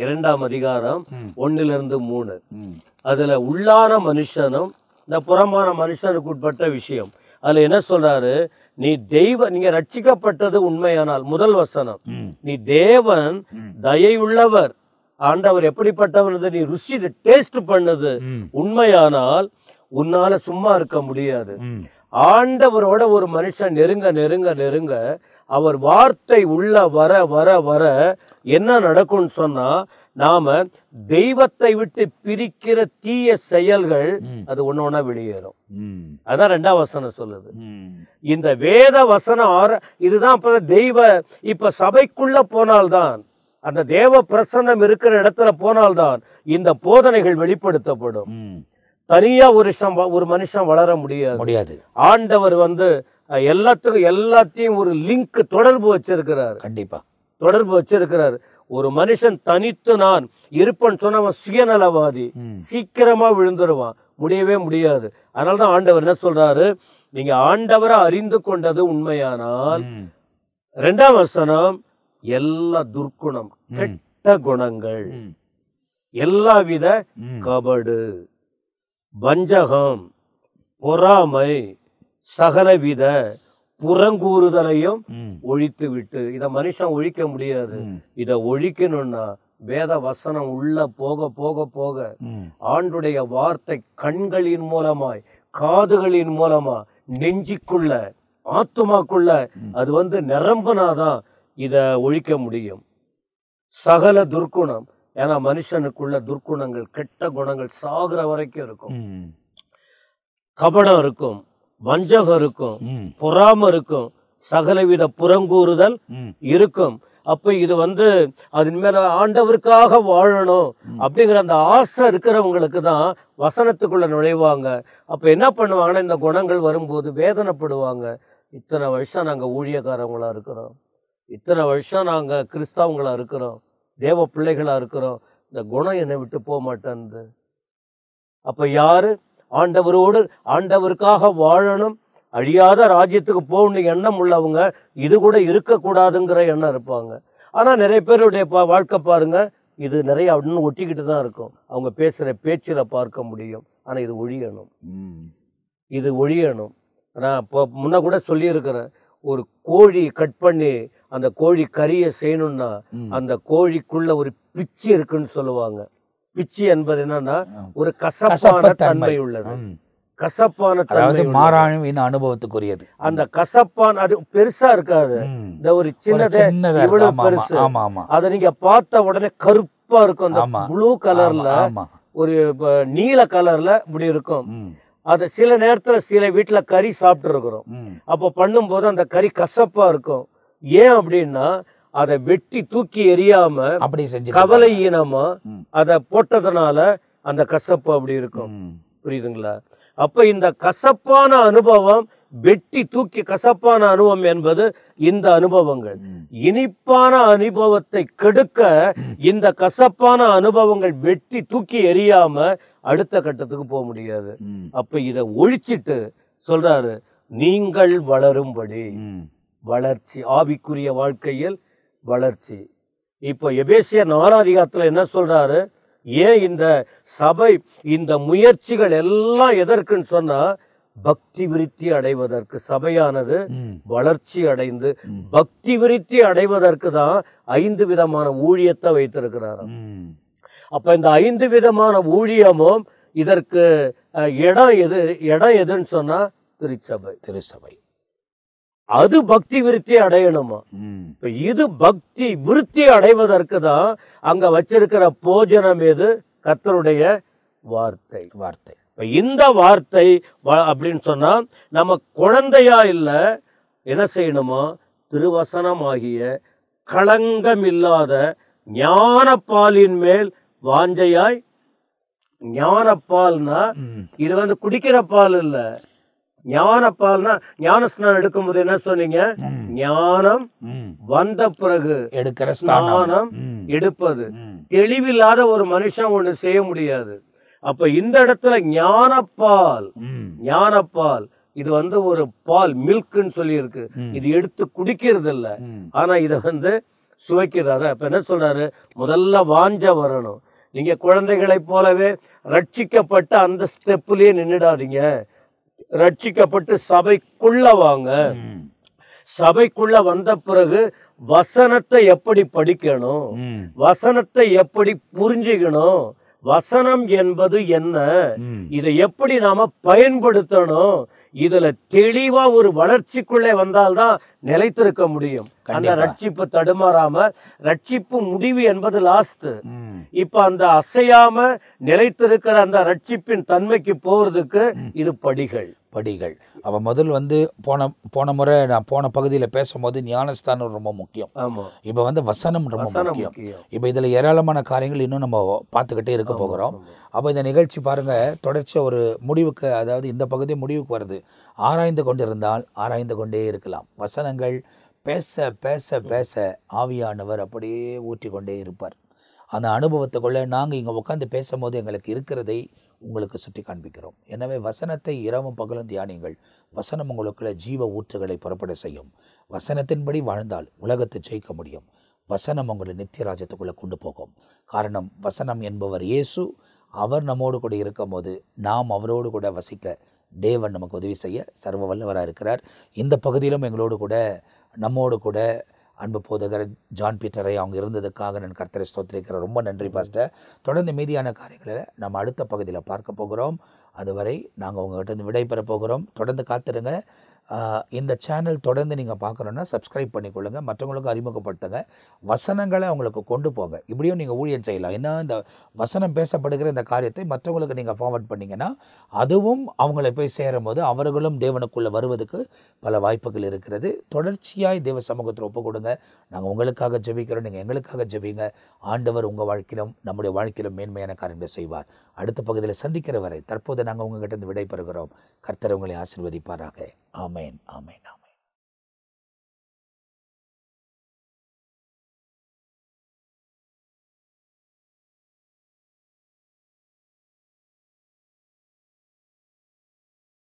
2ஆம் அதிகாரம் 1-3. அதுல உள்ளான மனுஷனும் இந்த புறமான மனுஷனுக்கு உட்பட்ட விஷயம். அதுல என்ன சொல்றாரு, நீங்க ரட்சிக்கப்பட்டது உண்மையானால், முதல் வசனம், நீ தேவன் தயையுள்ளவர், ஆண்டவர் எப்படிப்பட்டவர் நீ ருசி டேஸ்ட் பண்ணது உண்மையானால் உன்னால சும்மா இருக்க முடியாது. ஆண்டவரோட ஒரு மனுஷன் நெருங்க நெருங்க நெருங்க அவர் வார்த்தை உள்ள வர வர வர என்ன நடக்கும்னு சொன்னா, நாம தெய்வத்தை விட்டு பிரிக்கிற தீய செயல்கள் அது ஒண்ணு வெளியேறும். அதான் 2ஆம் வசனம் சொல்லுது. இந்த வேத வசனம் இதுதான் இப்ப சபைக்குள்ள போனால்தான், அந்த தேவ பிரசன்னம் இருக்கிற இடத்துல போனால்தான் இந்த போதனைகள் வெளிப்படுத்தப்படும். தனியா ஒரு மனுஷன் வளர முடியாது. ஆண்டவர் வந்து எல்லாத்தையும் ஒரு லிங்க் தொடர்பு வச்சிருக்கிறார். கண்டிப்பா தொடர்பு வச்சிருக்கிறார். ஒரு மனுஷன் தனித்து நான் இருப்பேன்னு சொன்ன அவன் சுயநலவாதி, சீக்கிரமா விழுந்துருவான், முடியவே முடியாது. அதனாலதான் ஆண்டவர் என்ன சொல்றாரு, நீங்க ஆண்டவரை அறிந்து கொண்டது உண்மையானால், 2ஆம் வசனம், எல்லா துர்க்குணம் கெட்ட குணங்கள், எல்லாவித கபடு, வஞ்சகம், பொறாமை, சகலவித புறங்கூறுதலையும் ஒழித்து விட்டு. இத மனுஷன் ஒழிக்க முடியாது. இத ஒழிக்கணும்னா வேத வசனம் உள்ள போக போக போக ஆண்டுடைய வார்த்தை கண்களின் மூலமாய் காதுகளின் மூலமா நெஞ்சிக்குள்ள ஆத்துமாக்குள்ள அது வந்து நிரம்புனாதான் இத ஒழிக்க முடியும். சகல துர்க்குணம், ஏன்னா மனுஷனுக்குள்ள துர்க்குணங்கள் கெட்ட குணங்கள் சாகுற வரைக்கும் இருக்கும். கபடம் இருக்கும், வஞ்சகம் இருக்கும், பொறாம இருக்கும், சகலவித புறங்கூறுதல் இருக்கும். அப்ப இது வந்து அதன் மேல ஆண்டவருக்காக வாழணும் அப்படிங்கிற அந்த ஆசை இருக்கிறவங்களுக்கு தான் வசனத்துக்குள்ள நுழைவாங்க. அப்ப என்ன பண்ணுவாங்கன்னா, இந்த குணங்கள் வரும்போது வேதனைப்படுவாங்க. இத்தனை வருஷம் நாங்க ஊழியக்காரவங்களா இருக்கிறோம், இத்தனை வருஷம் நாங்க கிறிஸ்தவங்களா இருக்கிறோம், தேவ பிள்ளைகளா இருக்கிறோம், இந்த குணம் என்னை விட்டு போக மாட்டேன்து. அப்ப யாரு ஆண்டவரோடு ஆண்டவருக்காக வாழணும், அழியாத ராஜ்யத்துக்கு போகணும் எண்ணம் உள்ளவங்க இது கூட இருக்கக்கூடாதுங்கிற எண்ணம் இருப்பாங்க. ஆனா நிறைய பேருடைய வாழ்க்கை பாருங்க, இது நிறைய அப்படின்னு ஒட்டிக்கிட்டு தான் இருக்கும். அவங்க பேசுற பேச்சில பார்க்க முடியும். ஆனா இது ஒழியணும், இது ஒழியணும். நான் இப்போ முன்ன கூட சொல்லியிருக்கிறேன், ஒரு கோழி கட் பண்ணி அந்த கோழி கறியை செய்யணும்னா அந்த கோழிக்குள்ள ஒரு பிச்சு இருக்குன்னு சொல்லுவாங்க. பிச்சு என்பது என்னன்னா ஒரு கசப்பான தன்மை உள்ளது. கசப்பான அதாவது தன்மை உள்ளது. மாறாவின் அனுபவத்துக்குரியது. அந்த கசப்பான அது பெருசா இருக்காது, இந்த ஒரு சின்னதா இவ்வளவு பெருசு. ஆமா ஆமா, அதை நீங்க பார்த்த உடனே கருப்பா இருக்கும், அந்த ப்ளூ கலர்ல, ஒரு நீல கலர்ல இப்படி இருக்கும். அது சில நேரத்துல சில வீட்டுல கறி சாப்பிட்டு இருக்கிறோம், அப்போ பண்ணும்போது அந்த கறி கசப்பா இருக்கும். ஏன் அப்படின்னா அதை வெட்டி தூக்கி எரியாம அப்படி செஞ்சு கவலை ஈனமா அதை போட்டதுனால அந்த கசப்பு அப்படி இருக்கும். புரியுதுங்களா? அப்ப இந்த கசப்பான அனுபவம், வெட்டி தூக்கி கசப்பான அனுபவம் என்பது இந்த அனுபவங்கள். இனிப்பான அனுபவத்தை கெடுக்க இந்த கசப்பான அனுபவங்கள் வெட்டி தூக்கி எரியாம அடுத்த கட்டத்துக்கு போக முடியாது. அப்ப இதை ஒழிச்சிட்டு சொல்றாரு, நீங்கள் வளரும்படி. வளர்ச்சி, ஆவிக்குரிய வாழ்க்கையில் வளர்ச்சி. இப்போ எபேசியர் 4ஆம் அதிகாரத்துல என்ன சொல்றாரு? ஏன் இந்த சபை, இந்த முயற்சிகள் எல்லாம் எதற்குன்னு சொன்னா, பக்தி விருத்தி அடைவதற்கு. சபையானது வளர்ச்சி அடைந்து பக்தி விருத்தி அடைவதற்கு தான் 5 விதமான ஊழியத்தை வைத்திருக்கிறார். அப்ப இந்த 5 விதமான ஊழியமும் இதற்கு இடம் எதுன்னு சொன்னா திருச்சபை. அது பக்தி விருத்தி அடையணுமா? இப்ப இது பக்தி விருத்தி அடைவதற்கு தான் அங்க வச்சிருக்கிற போஜனம் எது? கர்த்தருடைய வார்த்தை. இப்ப இந்த வார்த்தை அப்படின்னு சொன்னா, நம்ம குழந்தையா இல்ல, என்ன செய்யணுமா? திருவசனம் ஆகிய களங்கம் இல்லாத ஞானப்பாலின் மேல் வாஞ்சையாய். ஞானப்பால்னா இது குடிக்கிற பால் இல்ல. ஞானப்பால்னா ஞானஸ்நானம் எடுக்கும் போது என்ன சொன்னீங்க? ஞானம் வந்த பிறகு எடுக்கிற ஸ்நானம் எடுப்பது. தெளிவில்லாத ஒரு மனுஷன் ஒண்ணு செய்ய முடியாது. அப்ப இந்த இடத்துல ஞானப்பால் இது ஒரு பால், மில்க்னு சொல்லி இருக்கு. இது எடுத்து குடிக்கிறது இல்ல, ஆனா இத சுவைக்கிறது. அப்ப என்ன சொல்றாரு? முதல்ல வாஞ்ச வரணும். நீங்க குழந்தைகளை போலவே ரட்சிக்கப்பட்ட அந்த ஸ்டெப்லயே நின்னுடாதீங்க. ரட்சிக்கப்பட்டு சபைக்குள்ள வாங்க. சபைக்குள்ள வந்த பிறகு வசனத்தை எப்படி படிக்கணும், வசனத்தை எப்படி புரிஞ்சுக்கணும், வசனம் என்பது என்ன, இதை எப்படி நாம பயன்படுத்தணும், இதுல தெளிவா ஒரு வளர்ச்சிக்குள்ளே வந்தால்தான் நிலைத்திருக்க முடியும். அந்த ரட்சிப்பு தடுமாறாம, ரட்சிப்பு முடிவு என்பது லாஸ்ட். இப்ப அந்த அசையாம நிலைத்திருக்கிற அந்த ரட்சிப்பின் தன்மைக்கு போறதுக்கு இது படிகள். அப்ப முதல் போன முறை நான் போன பகுதியில பேசும்போது ஞானஸ்தானம் ரொம்ப முக்கியம். இப்ப வசனம் ரொம்ப முக்கியம். இப்ப இதுல ஏராளமான காரியங்கள் இன்னும் நம்ம பார்த்துக்கிட்டே இருக்க போகிறோம். அப்ப இந்த நிகழ்ச்சி பாருங்க, தொடர்ச்சியா ஒரு முடிவுக்கு, அதாவது இந்த பகுதி முடிவுக்கு வருது. ஆராய்ந்து கொண்டிருந்தால் ஆராய்ந்து கொண்டே இருக்கலாம். வசனங்கள் பேச பேச பேச ஆவியானவர் அப்படியே ஊற்றி கொண்டே இருப்பார். அந்த அனுபவத்துக்குள்ளே நாங்கள் இங்கே உட்காந்து பேசும்போது எங்களுக்கு இருக்கிறதை உங்களுக்கு சுட்டி காண்பிக்கிறோம். எனவே வசனத்தை இரவும் பகலும் தியானிங்கள். வசனம் உங்களுக்குள்ள ஜீவ ஊற்றுகளை புறப்பட செய்யும். வசனத்தின்படி வாழ்ந்தால் உலகத்தை ஜெயிக்க முடியும். வசனம் உங்களை நித்திய ராஜ்யத்துக்குள்ளே கொண்டு போகும். காரணம், வசனம் என்பவர் இயேசு. அவர் நம்மோடு கூட இருக்கும் போது நாம் அவரோடு கூட வசிக்க தேவன் நமக்கு உதவி செய்ய சர்வ வல்லவராக இருக்கிறார். இந்த பகுதியிலும் எங்களோடு கூட நம்மோடு கூட அன்பு போதகர் ஜான் பீட்டரை அவங்க இருந்ததுக்காக நான் கர்த்தரை ஸ்தோத்திரிக்கிறேன். ரொம்ப நன்றி பாஸ்டர். தொடர்ந்து மீதியான காரியங்களை நம்ம அடுத்த பகுதியில் பார்க்க போகிறோம். அதுவரை நாங்கள் உங்கள்கிட்ட விடைபெற போகிறோம். தொடர்ந்து காத்துருங்க. இந்த சேனல் தொடர்ந்து நீங்கள் பார்க்குறோன்னா சப்ஸ்கிரைப் பண்ணிக்கொள்ளுங்கள். மற்றவங்களுக்கு அறிமுகப்படுத்துங்க. வசனங்களை அவங்களுக்கு கொண்டு போங்க. இப்படியும் நீங்கள் ஊழியம் செய்யலாம். ஏன்னா இந்த வசனம் பேசப்படுகிற இந்த காரியத்தை மற்றவங்களுக்கு நீங்கள் ஃபார்வர்ட் பண்ணிங்கன்னா அதுவும் அவங்களை போய் சேரும் போது அவர்களும் தேவனுக்குள்ளே வருவதற்கு பல வாய்ப்புகள் இருக்கிறது. தொடர்ச்சியாய் தேவ சமூகத்தில் ஒப்பு கொடுங்க. நாங்கள் உங்களுக்காக ஜெபிக்கிறோம், நீங்கள் எங்களுக்காக ஜெபிங்க. ஆண்டவர் உங்கள் வாழ்க்கையிலும் நம்முடைய வாழ்க்கையிலும் மேன்மையான காரியங்களை செய்வார். அடுத்த பகுதியில் சந்திக்கிற வரை தற்போது நாங்கள் உங்ககிட்ட விடை பெறுகிறோம். கர்த்தர் உங்களை ஆசீர்வதிப்பாராக. ஆமென், ஆமென்.